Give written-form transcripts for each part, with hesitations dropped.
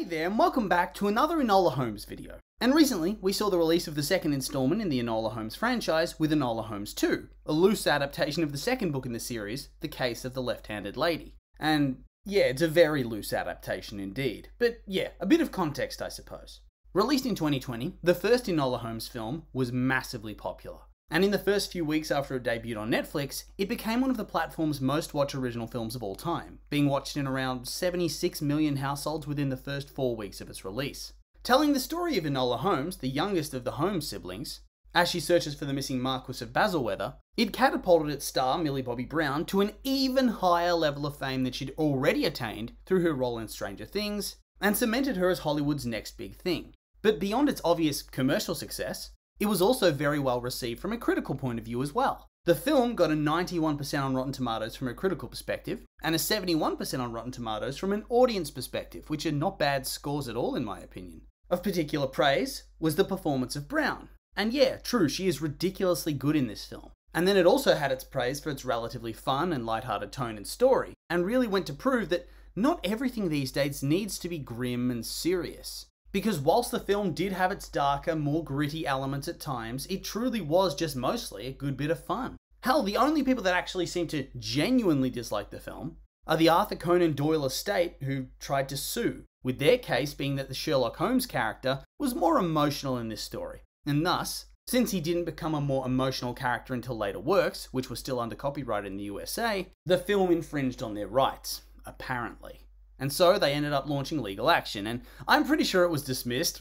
Hey there, and welcome back to another Enola Holmes video. And recently, we saw the release of the second installment in the Enola Holmes franchise with Enola Holmes 2, a loose adaptation of the second book in the series, The Case of the Left-Handed Lady. And yeah, it's a very loose adaptation indeed. But yeah, a bit of context, I suppose. Released in 2020, the first Enola Holmes film was massively popular. And in the first few weeks after it debuted on Netflix, it became one of the platform's most watched original films of all time, being watched in around 76 million households within the first 4 weeks of its release. Telling the story of Enola Holmes, the youngest of the Holmes siblings, as she searches for the missing Marquis of Basilweather, it catapulted its star, Millie Bobby Brown, to an even higher level of fame than she'd already attained through her role in Stranger Things, and cemented her as Hollywood's next big thing. But beyond its obvious commercial success, it was also very well received from a critical point of view as well. The film got a 91% on Rotten Tomatoes from a critical perspective, and a 71% on Rotten Tomatoes from an audience perspective, which are not bad scores at all in my opinion. Of particular praise was the performance of Brown. And yeah, true, she is ridiculously good in this film. And then it also had its praise for its relatively fun and lighthearted tone and story, and really went to prove that not everything these days needs to be grim and serious. Because whilst the film did have its darker, more gritty elements at times, it truly was just mostly a good bit of fun. Hell, the only people that actually seem to genuinely dislike the film are the Arthur Conan Doyle estate who tried to sue, with their case being that the Sherlock Holmes character was more emotional in this story. And thus, since he didn't become a more emotional character until later works, which were still under copyright in the USA, the film infringed on their rights, apparently. And so they ended up launching legal action, and I'm pretty sure it was dismissed.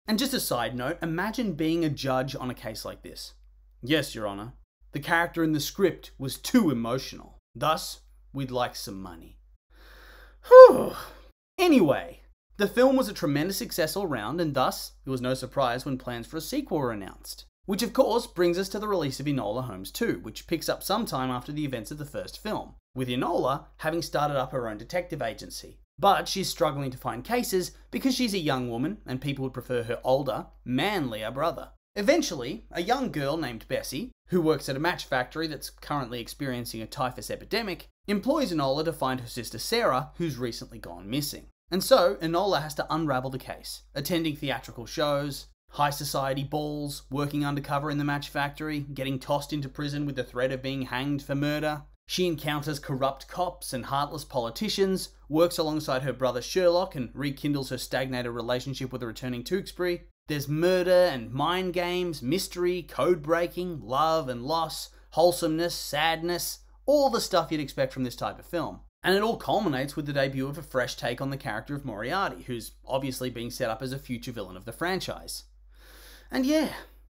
And just a side note, imagine being a judge on a case like this. Yes, Your Honour, the character in the script was too emotional. Thus, we'd like some money. Whew. Anyway, the film was a tremendous success all round, and thus, it was no surprise when plans for a sequel were announced. Which of course brings us to the release of Enola Holmes 2, which picks up sometime after the events of the first film, with Enola having started up her own detective agency. But she's struggling to find cases because she's a young woman and people would prefer her older, manlier brother. Eventually, a young girl named Bessie, who works at a match factory that's currently experiencing a typhus epidemic, employs Enola to find her sister Sarah, who's recently gone missing. And so, Enola has to unravel the case, attending theatrical shows, high society balls, working undercover in the match factory, getting tossed into prison with the threat of being hanged for murder. She encounters corrupt cops and heartless politicians, works alongside her brother Sherlock and rekindles her stagnated relationship with a returning Tewkesbury. There's murder and mind games, mystery, code breaking, love and loss, wholesomeness, sadness, all the stuff you'd expect from this type of film. And it all culminates with the debut of a fresh take on the character of Moriarty, who's obviously being set up as a future villain of the franchise. And yeah,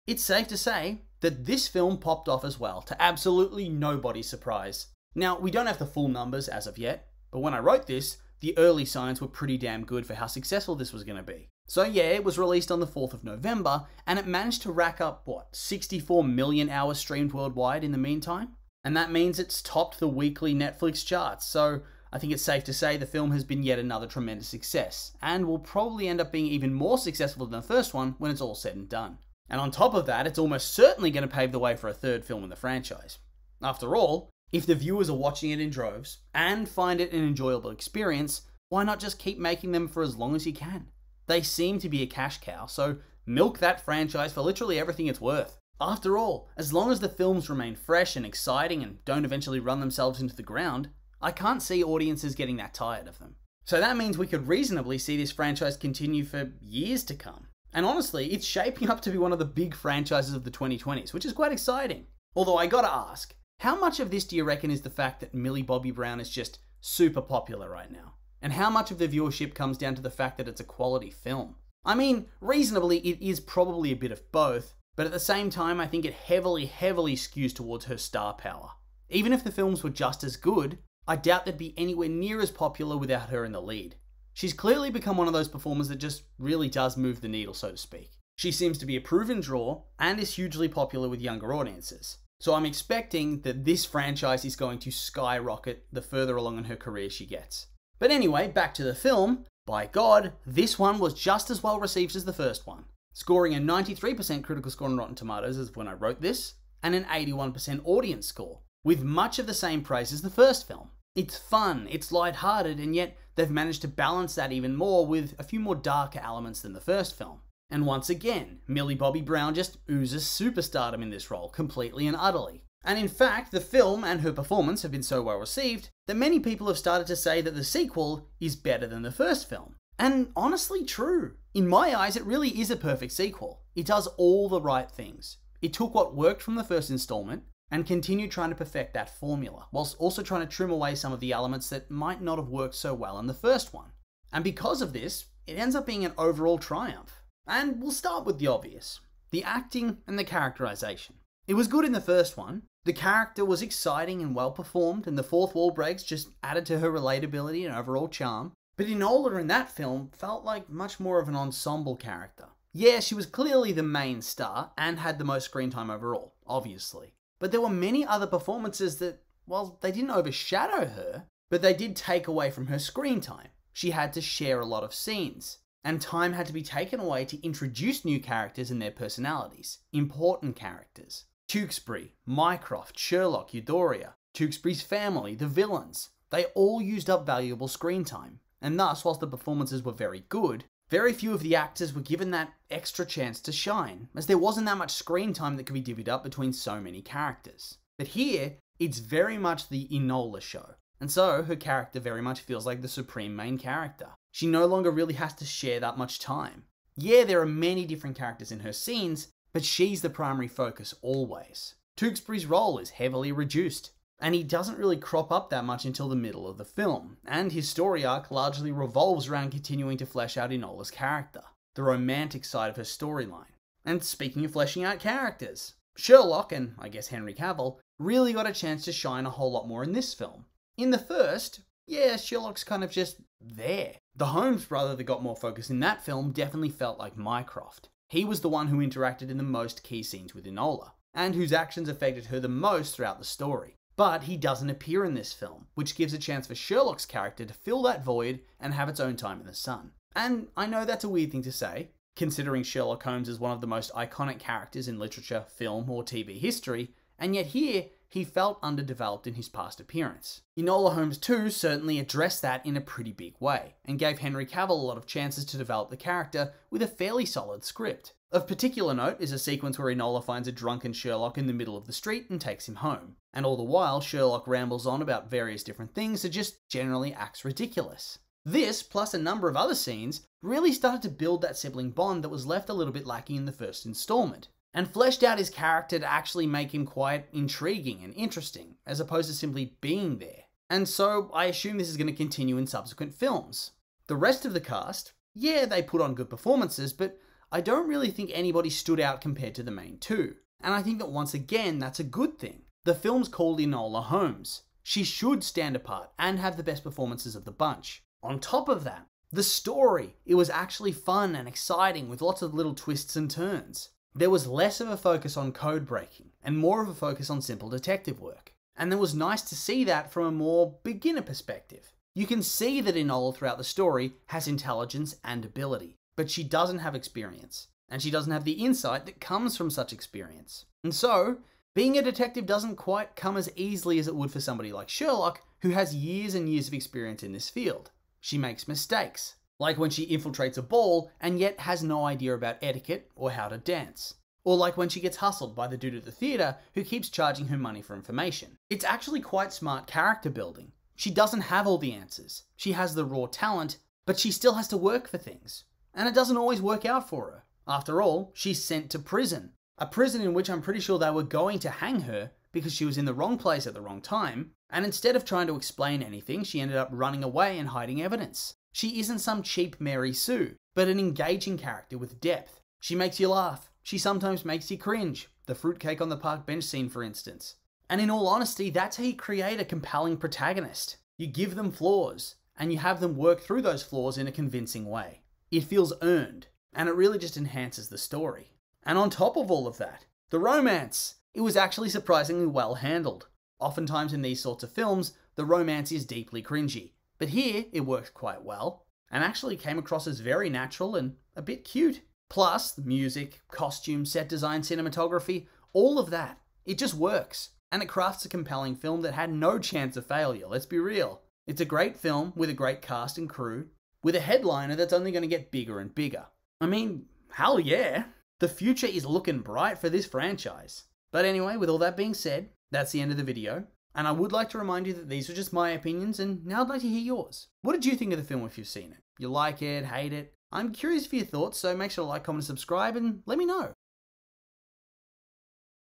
it's safe to say that this film popped off as well, to absolutely nobody's surprise. Now, we don't have the full numbers as of yet, but when I wrote this, the early signs were pretty damn good for how successful this was going to be. So yeah, it was released on the 4th of November, and it managed to rack up, 64 million hours streamed worldwide in the meantime? And that means it's topped the weekly Netflix charts, so I think it's safe to say the film has been yet another tremendous success, and will probably end up being even more successful than the first one when it's all said and done. And on top of that, it's almost certainly going to pave the way for a third film in the franchise. After all, if the viewers are watching it in droves, and find it an enjoyable experience, why not just keep making them for as long as you can? They seem to be a cash cow, so milk that franchise for literally everything it's worth. After all, as long as the films remain fresh and exciting and don't eventually run themselves into the ground, I can't see audiences getting that tired of them. So that means we could reasonably see this franchise continue for years to come. And honestly, it's shaping up to be one of the big franchises of the 2020s, which is quite exciting. Although I gotta ask, how much of this do you reckon is the fact that Millie Bobby Brown is just super popular right now? And how much of the viewership comes down to the fact that it's a quality film? I mean, reasonably, it is probably a bit of both, but at the same time, I think it heavily skews towards her star power. Even if the films were just as good, I doubt they'd be anywhere near as popular without her in the lead. She's clearly become one of those performers that just really does move the needle, so to speak. She seems to be a proven draw, and is hugely popular with younger audiences. So I'm expecting that this franchise is going to skyrocket the further along in her career she gets. But anyway, back to the film. By God, this one was just as well received as the first one, scoring a 93% critical score on Rotten Tomatoes as when I wrote this, and an 81% audience score, with much of the same praise as the first film. It's fun, it's lighthearted, and yet they've managed to balance that even more with a few more darker elements than the first film. And once again, Millie Bobby Brown just oozes superstardom in this role, completely and utterly. And in fact, the film and her performance have been so well received that many people have started to say that the sequel is better than the first film. And honestly true. In my eyes, it really is a perfect sequel. It does all the right things. It took what worked from the first installment and continued trying to perfect that formula, whilst also trying to trim away some of the elements that might not have worked so well in the first one. And because of this, it ends up being an overall triumph. And we'll start with the obvious. The acting and the characterization. It was good in the first one. The character was exciting and well performed, and the fourth wall breaks just added to her relatability and overall charm. But Enola in that film felt like much more of an ensemble character. Yeah, she was clearly the main star and had the most screen time overall, obviously. But there were many other performances that, well, they didn't overshadow her, but they did take away from her screen time. She had to share a lot of scenes, and time had to be taken away to introduce new characters and their personalities, important characters. Tewkesbury, Mycroft, Sherlock, Eudora, Tewkesbury's family, the villains, they all used up valuable screen time. And thus, whilst the performances were very good, very few of the actors were given that extra chance to shine, as there wasn't that much screen time that could be divvied up between so many characters. But here, it's very much the Enola show, and so her character very much feels like the supreme main character. She no longer really has to share that much time. Yeah, there are many different characters in her scenes, but she's the primary focus always. Tewkesbury's role is heavily reduced, and he doesn't really crop up that much until the middle of the film, and his story arc largely revolves around continuing to flesh out Enola's character, the romantic side of her storyline. And speaking of fleshing out characters, Sherlock, and I guess Henry Cavill, really got a chance to shine a whole lot more in this film. In the first, yeah, Sherlock's kind of just there. The Holmes brother that got more focus in that film definitely felt like Mycroft. He was the one who interacted in the most key scenes with Enola, and whose actions affected her the most throughout the story. But he doesn't appear in this film, which gives a chance for Sherlock's character to fill that void and have its own time in the sun. And I know that's a weird thing to say, considering Sherlock Holmes is one of the most iconic characters in literature, film, or TV history, and yet here, he felt underdeveloped in his past appearance. Enola Holmes 2 certainly addressed that in a pretty big way, and gave Henry Cavill a lot of chances to develop the character with a fairly solid script. Of particular note is a sequence where Enola finds a drunken Sherlock in the middle of the street and takes him home. And all the while, Sherlock rambles on about various different things that just generally acts ridiculous. This, plus a number of other scenes, really started to build that sibling bond that was left a little bit lacking in the first installment, and fleshed out his character to actually make him quite intriguing and interesting, as opposed to simply being there. And so, I assume this is going to continue in subsequent films. The rest of the cast, yeah, they put on good performances, but I don't really think anybody stood out compared to the main two. And I think that once again, that's a good thing. The film's called Enola Holmes. She should stand apart and have the best performances of the bunch. On top of that, the story, it was actually fun and exciting with lots of little twists and turns. There was less of a focus on code breaking and more of a focus on simple detective work. And it was nice to see that from a more beginner perspective. You can see that Enola throughout the story has intelligence and ability, but she doesn't have experience, and she doesn't have the insight that comes from such experience. And so, being a detective doesn't quite come as easily as it would for somebody like Sherlock, who has years and years of experience in this field. She makes mistakes, like when she infiltrates a ball and yet has no idea about etiquette or how to dance. Or like when she gets hustled by the dude at the theatre who keeps charging her money for information. It's actually quite smart character building. She doesn't have all the answers. She has the raw talent, but she still has to work for things. And it doesn't always work out for her. After all, she's sent to prison. A prison in which I'm pretty sure they were going to hang her because she was in the wrong place at the wrong time, and instead of trying to explain anything, she ended up running away and hiding evidence. She isn't some cheap Mary Sue, but an engaging character with depth. She makes you laugh. She sometimes makes you cringe. The fruitcake on the park bench scene, for instance. And in all honesty, that's how you create a compelling protagonist. You give them flaws, and you have them work through those flaws in a convincing way. It feels earned, and it really just enhances the story. And on top of all of that, the romance! It was actually surprisingly well handled. Oftentimes in these sorts of films, the romance is deeply cringy, but here it worked quite well, and actually came across as very natural and a bit cute. Plus, the music, costume, set design, cinematography, all of that, it just works, and it crafts a compelling film that had no chance of failure, let's be real. It's a great film with a great cast and crew, with a headliner that's only going to get bigger and bigger. I mean, hell yeah! The future is looking bright for this franchise. But anyway, with all that being said, that's the end of the video. And I would like to remind you that these were just my opinions, and now I'd like to hear yours. What did you think of the film if you've seen it? You like it, hate it? I'm curious for your thoughts, so make sure to like, comment, and subscribe, and let me know.